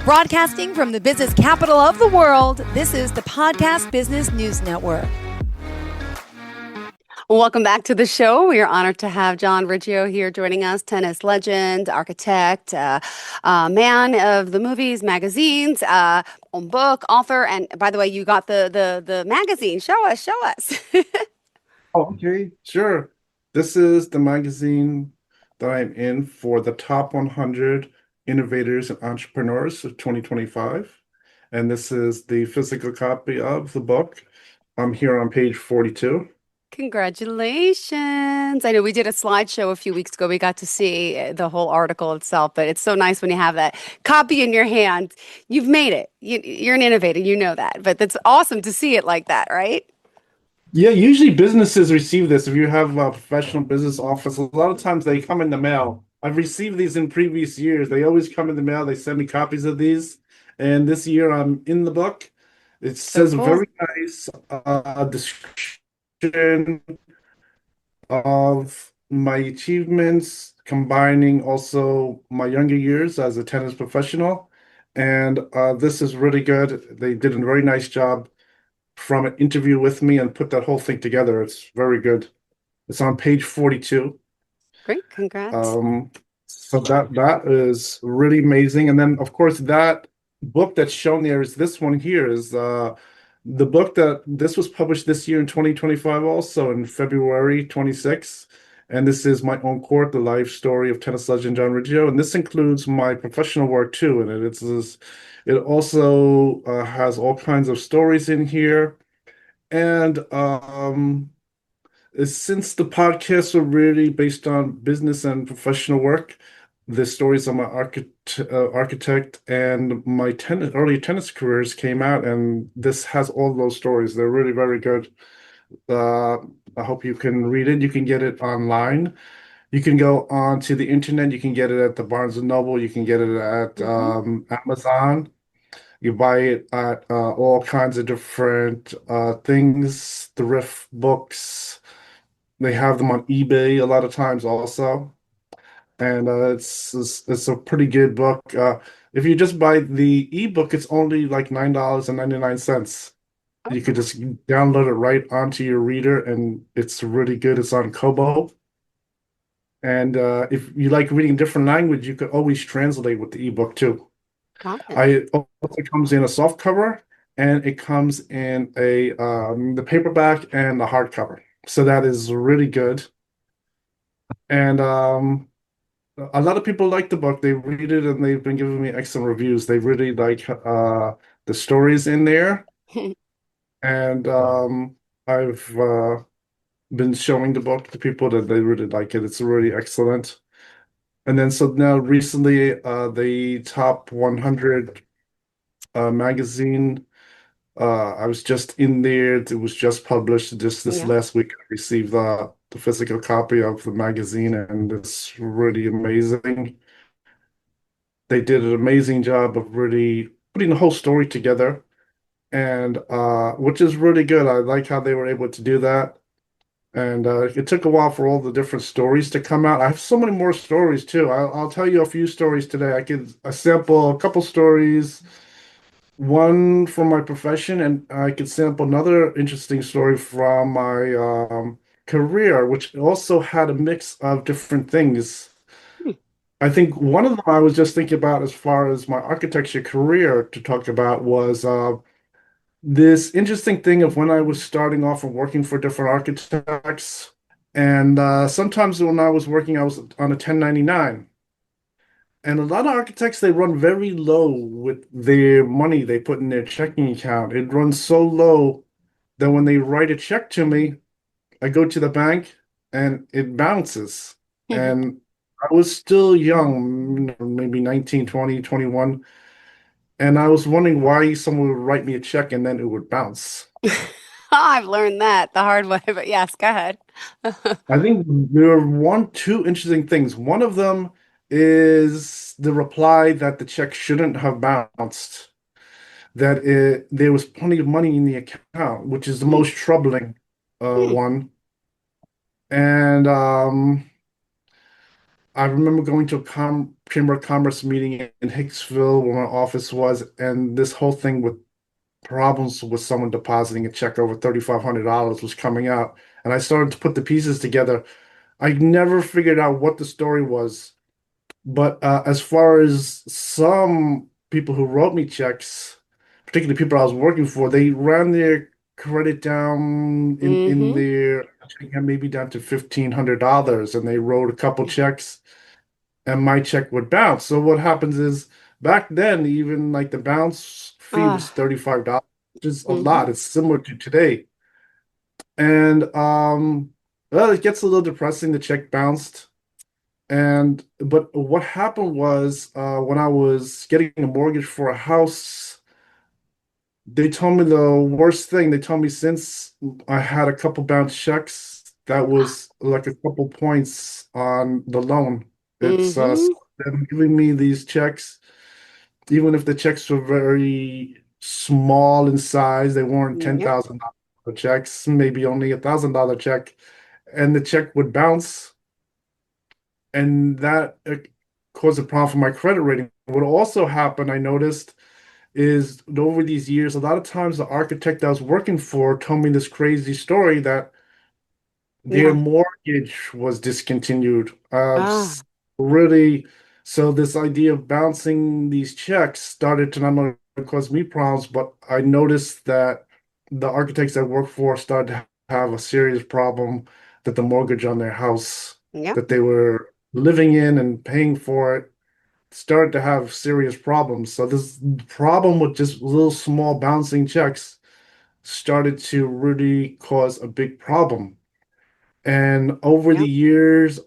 Broadcasting from the business capital of the world, this is the Podcast Business News Network. Welcome back to the show. We are honored to have John Riggio here joining us, tennis legend, architect, man of the movies, magazines, own book, author. And by the way, you got the magazine. Show us. Oh, okay, sure. This is the magazine that I'm in for the top 100 innovators and entrepreneurs of 2025. And this is the physical copy of the book. I'm here on page 42. Congratulations. I know we did a slideshow a few weeks ago. We got to see the whole article itself, but it's so nice when you have that copy in your hand. You've made it. You're an innovator. You know that. But that's awesome to see it like that, right? Yeah, usually businesses receive this. If you have a professional business office, a lot of times they come in the mail. I've received these in previous years. They always come in the mail. They send me copies of these. And this year I'm in the book. It So says a cool. very nice description of my achievements, combining also my younger years as a tennis professional. And this is really good. They did a very nice job from an interview with me and put that whole thing together. It's very good. It's on page 42. Great. Congrats. So that is really amazing. And then, of course, that book that's shown there is this one here is the book that this was published this year in 2025, also in February 26th. And this is my own court, the life story of tennis legend John Riggio. And this includes my professional work too. And it also has all kinds of stories in here. And since the podcasts are really based on business and professional work, the stories of my architect and my early tennis careers came out, and this has all those stories. They're really very good. I hope you can read it. You can get it online. You can go onto the internet. You can get it at the Barnes and Noble. You can get it at Amazon. You buy it at all kinds of different things, thrift books. They have them on eBay a lot of times also. And it's a pretty good book. If you just buy the ebook, it's only like $9.99. You could just download it right onto your reader, and it's really good. It's on Kobo. And if you like reading different language, you could always translate with the ebook too. Got it. It also comes in a soft cover, and it comes in the paperback and the hardcover. So that is really good. And a lot of people like the book. They read it and they've been giving me excellent reviews. They really like the stories in there. And I've been showing the book to people that they really like it. It's really excellent. And then so now recently, the top 100 magazine, I was just in there. It was just published just this Yeah. last week. I received the physical copy of the magazine, and it's really amazing. They did an amazing job of really putting the whole story together, and which is really good. I like how they were able to do that. And it took a while for all the different stories to come out. I have so many more stories too. I'll tell you a few stories today. I sample a couple stories, one from my profession, and I could sample another interesting story from my career, which also had a mix of different things. I think one of them I was just thinking about as far as my architecture career to talk about was this interesting thing of when I was starting off and working for different architects. And sometimes when I was working, I was on a 1099. And a lot of architects, they run very low with their money they put in their checking account. It runs so low that when they write a check to me, I go to the bank and it bounces. And I was still young, maybe 19, 20, 21. And I was wondering why someone would write me a check and then it would bounce. I've learned that the hard way, but yes, go ahead. I think there are two interesting things. One of them is the reply that the check shouldn't have bounced, that there was plenty of money in the account, which is the most troubling one. And I remember going to a Chamber of Commerce meeting in Hicksville where my office was, and this whole thing with problems with someone depositing a check over $3,500 was coming out. And I started to put the pieces together. I never figured out what the story was. But as far as some people who wrote me checks, particularly people I was working for, they ran their credit down in Mm-hmm. their maybe down to $1,500, and they wrote a couple checks, and my check would bounce. So what happens is back then, even like the bounce fee was Ah. $35, which is a Mm-hmm. lot. It's similar to today. And well, it gets a little depressing. The check bounced. And but what happened was when I was getting a mortgage for a house, they told me the worst thing. They told me since I had a couple bounce checks, that was like a couple points on the loan. It's Mm-hmm. them giving me these checks, even if the checks were very small in size, they weren't Yep. $10,000 checks, maybe only $1,000 check, and the check would bounce, and that caused a problem for my credit rating. What also happened, I noticed, is over these years, a lot of times the architect I was working for told me this crazy story that their Yeah. mortgage was discontinued. Ah. Really, so this idea of bouncing these checks started to not only cause me problems, but I noticed that the architects I work for started to have a serious problem that the mortgage on their house Yep. that they were living in and paying for it started to have serious problems. So this problem with just little small bouncing checks started to really cause a big problem. And over the Yep. years,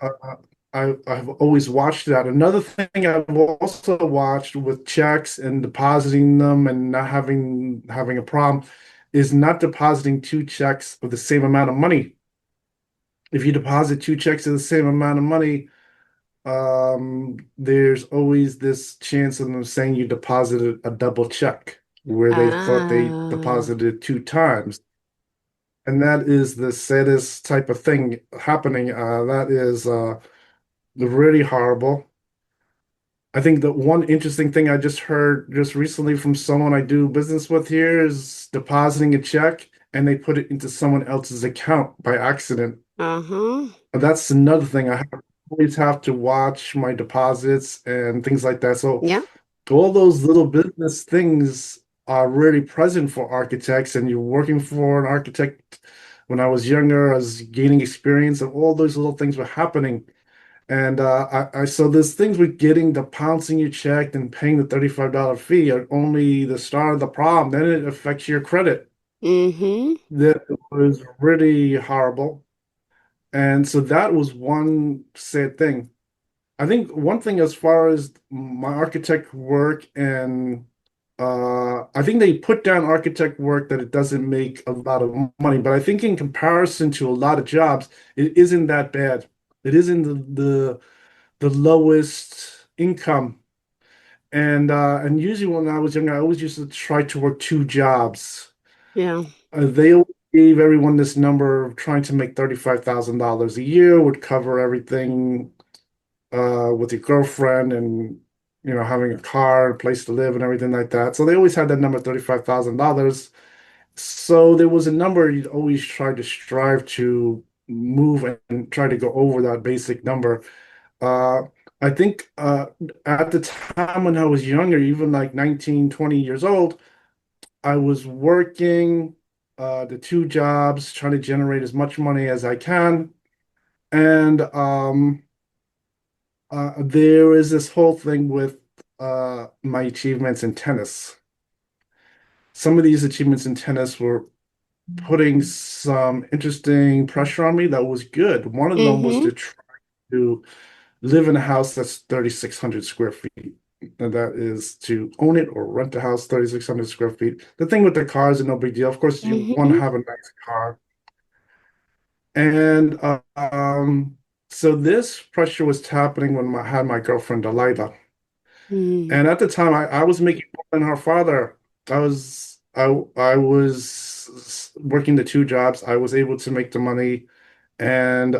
I've always watched that. Another thing I've also watched with checks and depositing them and not having a problem is not depositing two checks of the same amount of money. If you deposit two checks of the same amount of money, there's always this chance of them saying you deposited a double check where they thought they Ah. deposited two times. And that is the saddest type of thing happening. That is really horrible. I think the one interesting thing I just heard just recently from someone I do business with here is depositing a check and they put it into someone else's account by accident. Uh-huh. That's another thing. Always have to watch my deposits and things like that. So Yeah. all those little business things are really present for architects, and you're working for an architect. When I was younger, I was gaining experience, and all those little things were happening. And so there's things with getting the pouncing you checked and paying the $35 fee are only the start of the problem. Then it affects your credit. Mm-hmm. That was really horrible. And so that was one sad thing. I think one thing as far as my architect work and I think they put down architect work that it doesn't make a lot of money, but I think in comparison to a lot of jobs, it isn't that bad. It isn't the lowest income. And usually when I was young, I always used to try to work two jobs. Yeah. They always gave everyone this number of trying to make $35,000 a year would cover everything with your girlfriend and having a car, a place to live, and everything like that. So they always had that number $35,000. So there was a number you'd always try to strive to move and try to go over that basic number. Uh, I think at the time when I was younger, even like 19, 20 years old, I was working the two jobs, trying to generate as much money as I can. And there is this whole thing with my achievements in tennis. Some of these achievements in tennis were putting some interesting pressure on me that was good. One of them was Mm-hmm. to try to live in a house that's 3,600 square feet. And that is to own it or rent a house 3,600 square feet. The thing with the cars is no big deal. Of course, you want to Mm-hmm. have a nice car. And so this pressure was happening when I had my girlfriend Delilah. Mm-hmm. And at the time, I was making more than her father. I was working the two jobs. I was able to make the money, and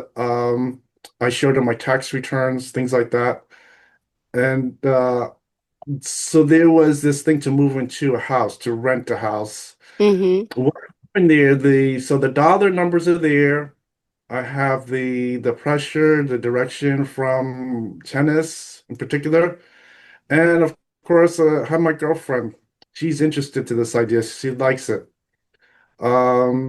I showed her my tax returns, things like that. And so there was this thing to move into a house, to rent a house. Mm-hmm. What happened there, the dollar numbers are there. I have the pressure, the direction from tennis in particular. And of course, I have my girlfriend. She's interested to this idea. She likes it.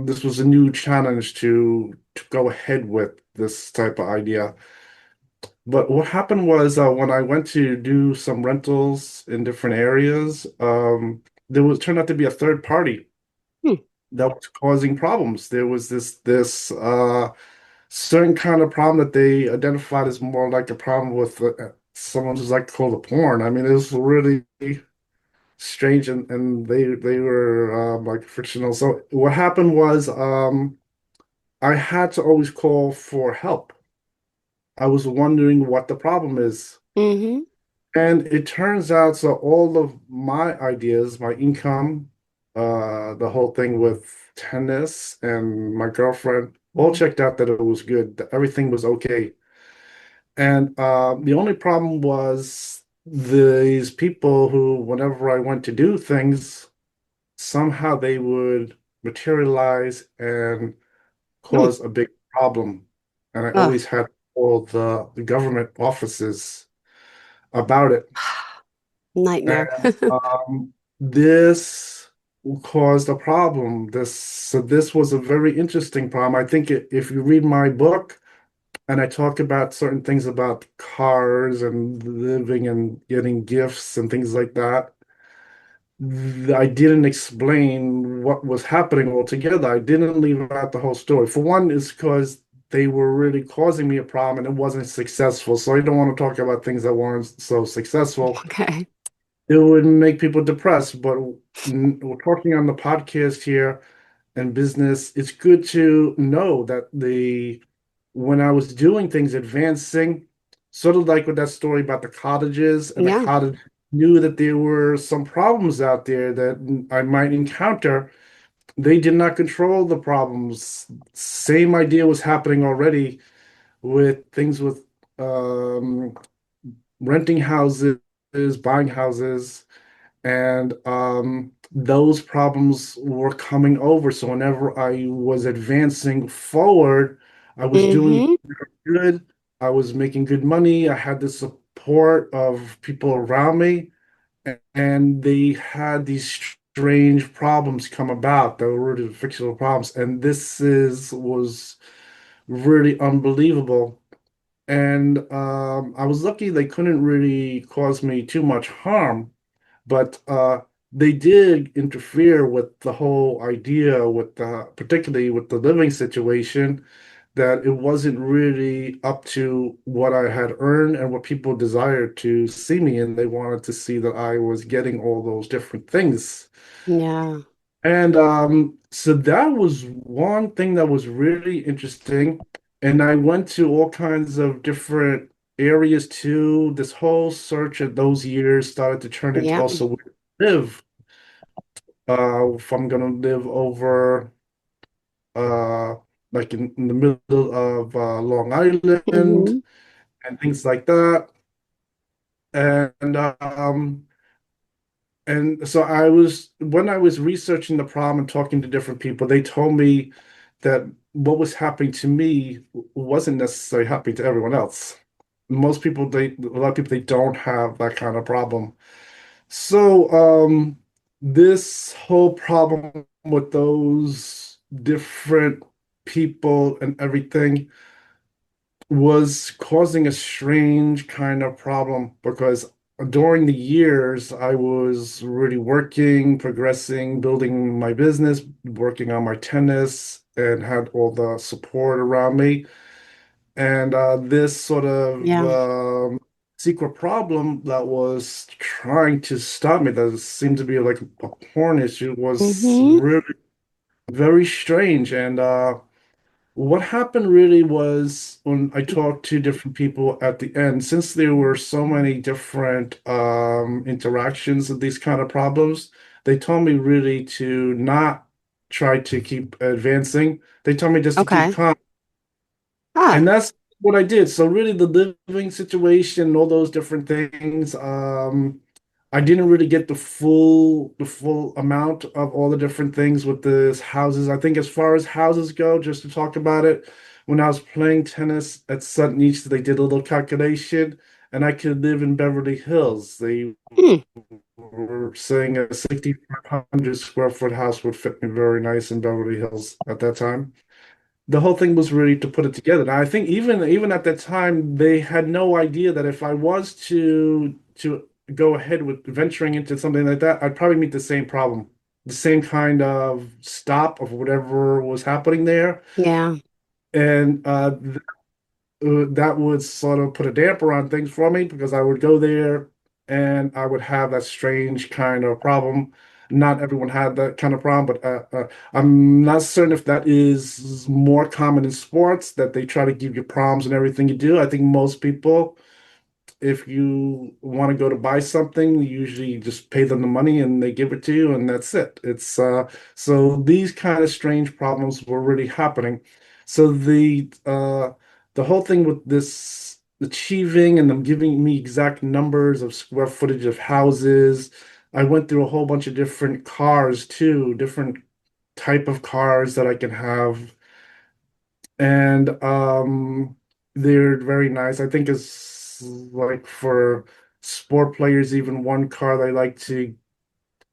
This was a new challenge to go ahead with this type of idea. But what happened was when I went to do some rentals in different areas, there was turned out to be a third party Hmm. that was causing problems. There was this certain kind of problem that they identified as more like a problem with someone who's like called a porn. I mean, it was really strange, and they were like fictional. So what happened was I had to always call for help. I was wondering what the problem is. Mm-hmm. And it turns out, so all of my ideas, my income, the whole thing with tennis and my girlfriend, all checked out that it was good, that everything was okay. And the only problem was these people who, whenever I went to do things, somehow they would materialize and Hmm. cause a big problem. And I Oh. always had all the government offices about it. Nightmare. And this caused a problem. This was a very interesting problem. I think if you read my book and I talk about certain things about cars and living and getting gifts and things like that, I didn't explain what was happening altogether. I didn't leave out the whole story. For one, it's because they were really causing me a problem and it wasn't successful. So I don't want to talk about things that weren't so successful. Okay. It would make people depressed. But we're talking on the podcast here and business. It's good to know that when I was doing things, advancing, sort of like with that story about the cottages, and the Yeah. cottage knew that there were some problems out there that I might encounter. They did not control the problems. Same idea was happening already with things with um, renting houses, buying houses, and those problems were coming over. So whenever I was advancing forward, I was doing Mm-hmm. good. I was making good money. I had the support of people around me, and they had these strange problems come about that were really fictional problems. And this is was really unbelievable. And I was lucky they couldn't really cause me too much harm, but they did interfere with the whole idea, with particularly with the living situation, that it wasn't really up to what I had earned and what people desired to see me in. They wanted to see that I was getting all those different things. Yeah. And so that was one thing that was really interesting. And I went to all kinds of different areas too. This whole search of those years started to turn into Yeah. also where to live. If I'm gonna live over uh like in the middle of Long Island Mm-hmm. and things like that. And so when I was researching the problem and talking to different people, they told me that what was happening to me wasn't necessarily happening to everyone else. Most people, a lot of people, they don't have that kind of problem. So, this whole problem with those different people and everything was causing a strange kind of problem because during the years I was really working, progressing, building my business, working on my tennis, and had all the support around me. And this sort of Yeah. secret problem that was trying to stop me, that seemed to be like a porn issue, was Mm-hmm. really very strange. And what happened really was when I talked to different people at the end, since there were so many different interactions of these kind of problems, they told me really to not try to keep advancing. They told me just to keep Okay. calm. And Ah. what I did. So really the living situation, all those different things, I didn't really get the full amount of all the different things with the houses. I think as far as houses go, just to talk about it, when I was playing tennis at Sutton East, they did a little calculation and I could live in Beverly Hills. They Hmm. were saying a 6,500 square foot house would fit me very nice in Beverly Hills at that time. The whole thing was really to put it together. And I think even at that time, they had no idea that if I was to go ahead with venturing into something like that, I'd probably meet the same problem, the same kind of stop of whatever was happening there. Yeah. And that would sort of put a damper on things for me because I would go there and I would have that strange kind of problem. Not everyone had that kind of problem, but I'm not certain if that is more common in sports, that they try to give you problems and everything you do. I think most people, if you want to go to buy something, you usually just pay them the money and they give it to you, and that's it. It's so these kind of strange problems were really happening. So the whole thing with this achieving and them giving me exact numbers of square footage of houses, I went through a whole bunch of different cars too, different type of cars that I can have, and they're very nice. I think it's like for sport players, even one car they like to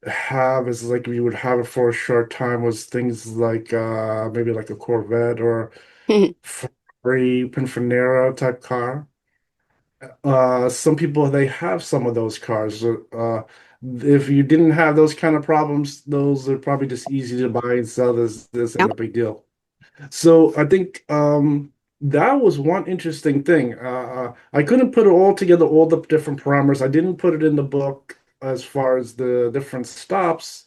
have is like we would have it for a short time was things like maybe like a Corvette or Ferrari Pininfarina type car. Some people they have some of those cars. If you didn't have those kind of problems, those are probably just easy to buy and sell. This ain't Yep. a big deal. So I think that was one interesting thing. I couldn't put it all together, all the different parameters. I didn't put it in the book as far as the different stops,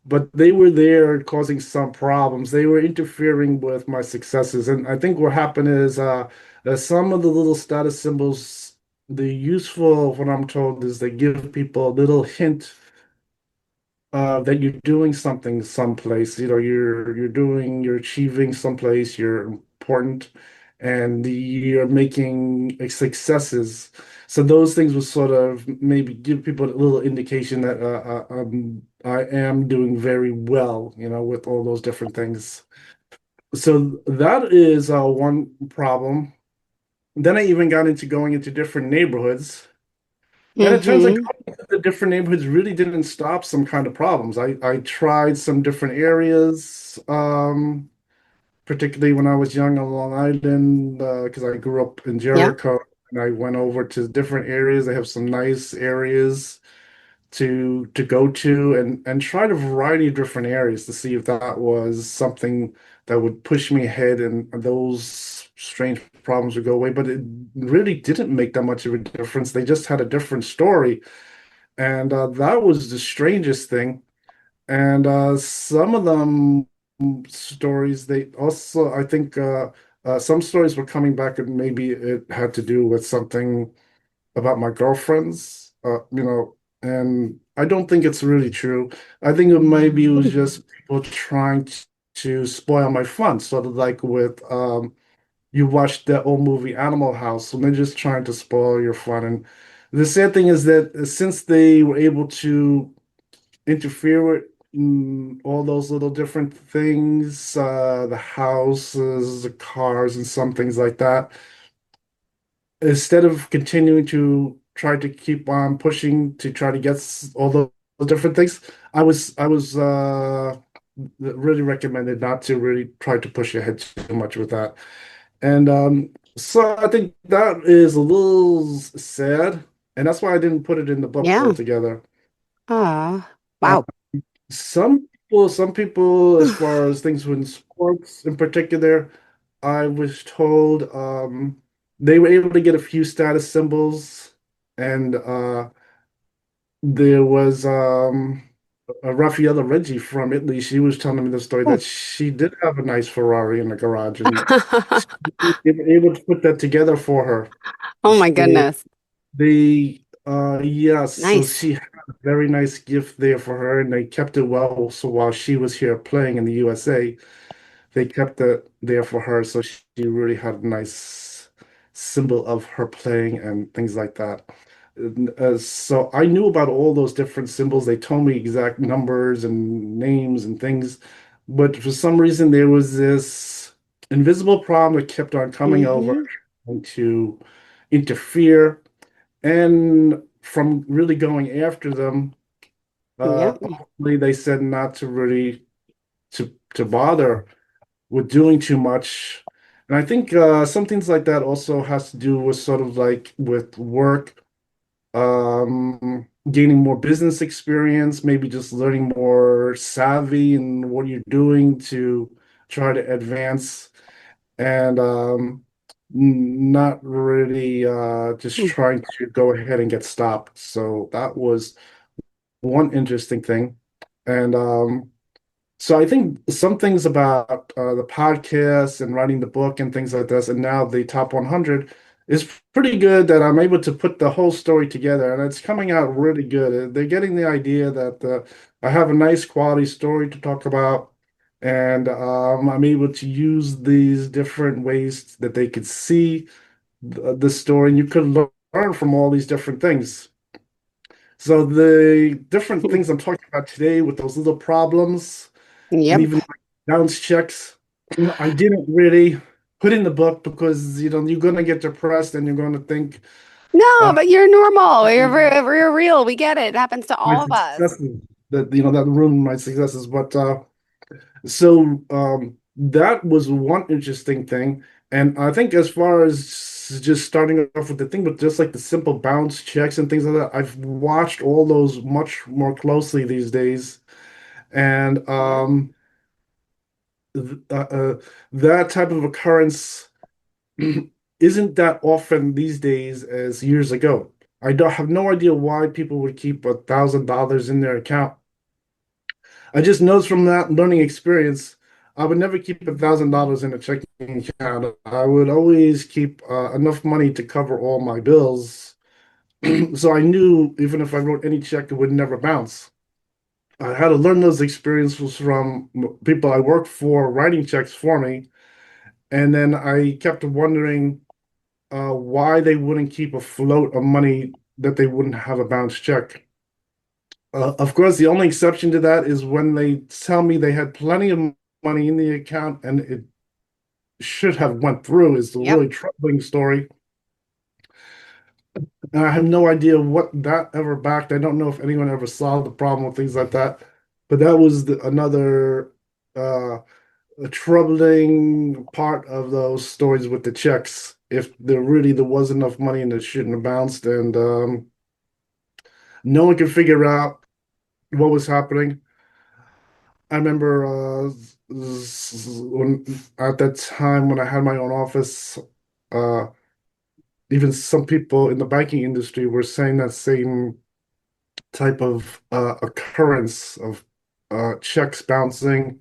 but they were there causing some problems. They were interfering with my successes. And I think what happened is that some of the little status symbols, the useful, what I'm told, is they give people a little hint that you're doing something someplace, you're achieving someplace, you're important, and you're making successes. So those things will sort of maybe give people a little indication that I am doing very well, with all those different things. So that is one problem. Then I even got into going into different neighborhoods. And it turns out Mm-hmm. going to the different neighborhoods really didn't stop some kind of problems. I tried some different areas, particularly when I was young on Long Island, because I grew up in Yeah. Jericho, and I went over to different areas. They have some nice areas to go to and tried a variety of different areas to see if that was something that would push me ahead and those strange problems would go away. But it really didn't make that much of a difference. They just had a different story. And that was the strangest thing. And some of them stories, they also, I think, some stories were coming back, and maybe it had to do with something about my girlfriends, and I don't think it's really true. I think maybe it was just people trying to spoil my fun, sort of like with you watched that old movie Animal House, and they're just trying to spoil your fun. And the sad thing is that since they were able to interfere with all those little different things, the houses, the cars, and some things like that, instead of continuing to try to keep on pushing to try to get all those different things, I was really recommended not to really try to push ahead too much with that. And so I think that is a little sad, and that's why I didn't put it in the book Yeah. altogether. Ah. Uh, Wow. some people, as far as things in sports in particular, I was told they were able to get a few status symbols, and there was a Raffaella Reggi from Italy. She was telling me the story Oh, that she did have a nice Ferrari in the garage, and they were able to put that together for her. oh my They, goodness. yes, so Nice. she had a very nice gift there for her, and they kept it well. So while she was here playing in the USA, they kept it there for her. So she really had a nice. symbol of her playing and things like that. So I knew about all those different symbols. They told me exact numbers and names and things, but for some reason there was this invisible problem that kept on coming over Mm-hmm. to interfere. And from really going after them, Yep. ultimately they said not to really to bother with doing too much. And I think some things like that also has to do with sort of like with work, gaining more business experience, maybe just learning more savvy in what you're doing to try to advance and not really just trying to go ahead and get stopped. So that was one interesting thing. And so I think some things about the podcast and writing the book and things like this, and now the top 100 is pretty good that I'm able to put the whole story together, and it's coming out really good. They're getting the idea that I have a nice quality story to talk about, and I'm able to use these different ways that they could see the story, and you could learn from all these different things. So the different things I'm talking about today with those little problems and Yep. even like bounce checks, I didn't really put in the book because you're gonna get depressed and you're gonna think No, uh, but you're normal. You're real. We get it. It happens to my all of us. successes that ruined my successes. But so that was one interesting thing, and I think as far as just starting off with the thing, but just like the simple bounce checks and things like that, I've watched all those much more closely these days, and Yep. th- uh, uh, that type of occurrence isn't that often these days as years ago. I don't have no idea why people would keep $1,000 in their account. I just noticed from that learning experience, I would never keep $1,000 in a checking account. I would always keep enough money to cover all my bills. So I knew even if I wrote any check, it would never bounce. I had to learn those experiences from people I worked for writing checks for me. And then I kept wondering why they wouldn't keep a float of money that they wouldn't have a bounce check. Of course, the only exception to that is when they tell me they had plenty of money in the account and it should have went through is the Yep. really troubling story. And I have no idea what that ever backed. I don't know if anyone ever solved the problem with things like that. But that was another a troubling part of those stories with the checks. If there was enough money and it shouldn't have bounced, and no one could figure out what was happening. I remember when at that time when I had my own office, uh, even some people in the banking industry were saying that same type of occurrence of checks bouncing,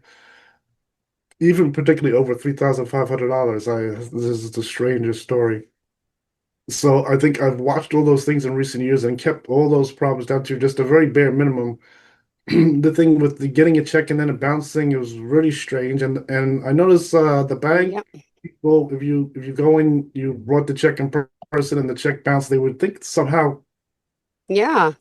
even particularly over $3,500. This is the strangest story. So I think I've watched all those things in recent years and kept all those problems down to just a very bare minimum. The thing with the getting a check and then it bouncing, it was really strange. And I noticed the bank Yep. people, if you go in, you brought the check in person and the check bounced, they would think somehow Yeah.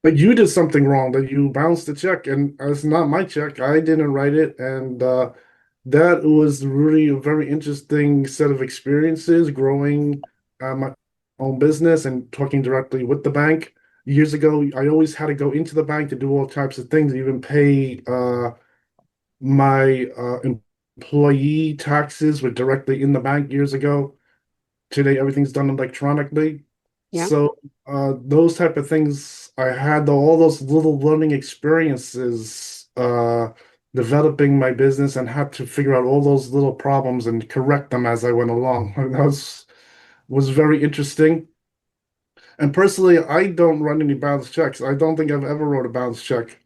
that you did something wrong, that you bounced the check, and it's not my check. I didn't write it, and that was really a very interesting set of experiences growing my own business and talking directly with the bank. Years ago, I always had to go into the bank to do all types of things, even pay my employee taxes were directly in the bank years ago. Today, everything's done electronically. Yep. So those type of things, I had all those little learning experiences developing my business and had to figure out all those little problems and correct them as I went along. And that was very interesting. And personally, I don't run any bounce checks. I don't think I've ever wrote a bounce check.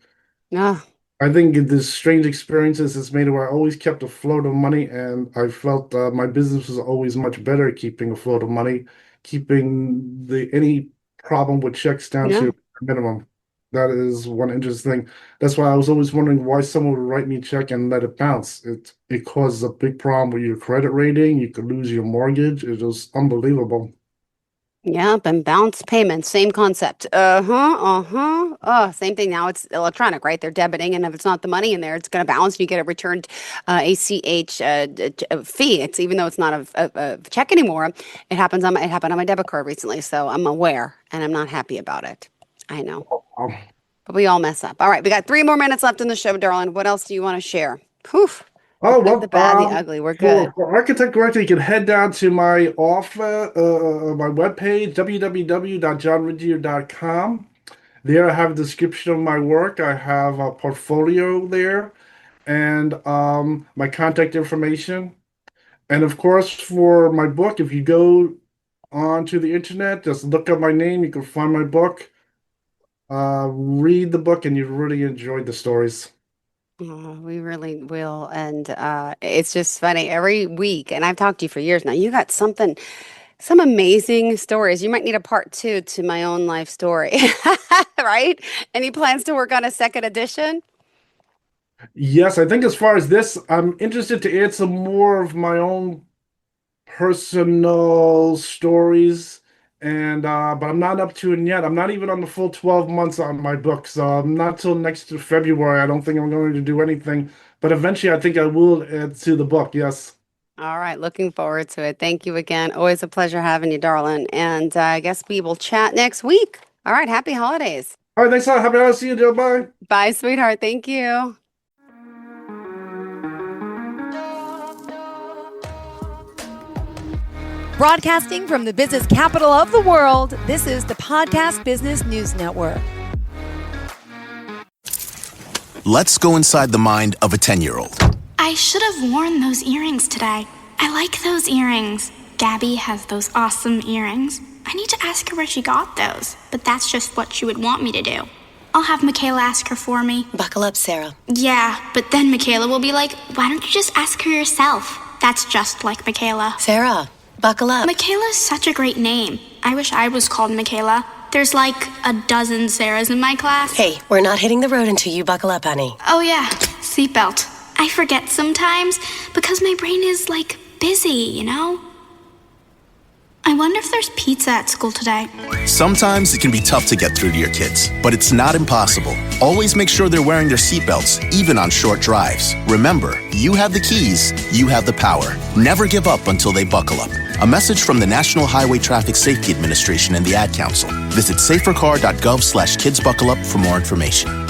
Yeah. I think this strange experiences has made it where I always kept a float of money, and I felt my business was always much better at keeping a float of money, keeping the any problem with checks down to Yeah. a minimum. That is one interesting thing. That's why I was always wondering why someone would write me a check and let it bounce. It causes a big problem with your credit rating. You could lose your mortgage. It was unbelievable. Yep, and bounce payments, same concept. Oh, same thing. Now it's electronic, right? They're debiting, and if it's not the money in there, it's going to bounce, and you get a returned ACH fee. It's even though it's not a check anymore. It happened on my debit card recently, so I'm aware, and I'm not happy about it. I know, Um, but we all mess up. All right, we got 3 more minutes left in the show, darling. What else do you want to share? Whew. The Oh, good, the bad, the ugly. We're good. for Architect Director, you can head down to my my webpage, www.johnriggio.com. There I have a description of my work. I have a portfolio there and my contact information. And of course, for my book, if you go onto the internet, just look up my name, you can find my book. Read the book and you really enjoy the stories. Oh, we really will. And it's just funny every week. And I've talked to you for years now. You got some amazing stories. You might need a part 2 to my own life story, right? Any plans to work on a second edition? Yes, I think as far as this, I'm interested to add some more of my own personal stories, and but I'm not up to it yet. I'm not even on the full 12 months on my book, so not till next to February. I don't think I'm going to do anything, but eventually I think I will add to the book. Yes. All right. Looking forward to it. Thank you again. Always a pleasure having you, darling. And I guess we will chat next week. All right. Happy holidays. All right, thanks a lot. Happy holidays. See you, Jill. Bye. Bye, sweetheart. Thank you. Broadcasting from the business capital of the world, this is the Podcast Business News Network. Let's go inside the mind of a 10-year-old. I should have worn those earrings today. I like those earrings. Gabby has those awesome earrings. I need to ask her where she got those, but that's just what she would want me to do. I'll have Michaela ask her for me. Buckle up, Sarah. Yeah, but then Michaela will be like, why don't you just ask her yourself? That's just like Michaela. Sarah, buckle up. Michaela's such a great name. I wish I was called Michaela. There's like a dozen Sarahs in my class. Hey, we're not hitting the road until you buckle up, honey. Oh yeah, seatbelt. I forget sometimes because my brain is like busy, you know? I wonder if there's pizza at school today. Sometimes it can be tough to get through to your kids, but it's not impossible. Always make sure they're wearing their seatbelts, even on short drives. Remember, you have the keys, you have the power. Never give up until they buckle up. A message from the National Highway Traffic Safety Administration and the Ad Council. Visit safercar.gov/kidsbuckleup for more information.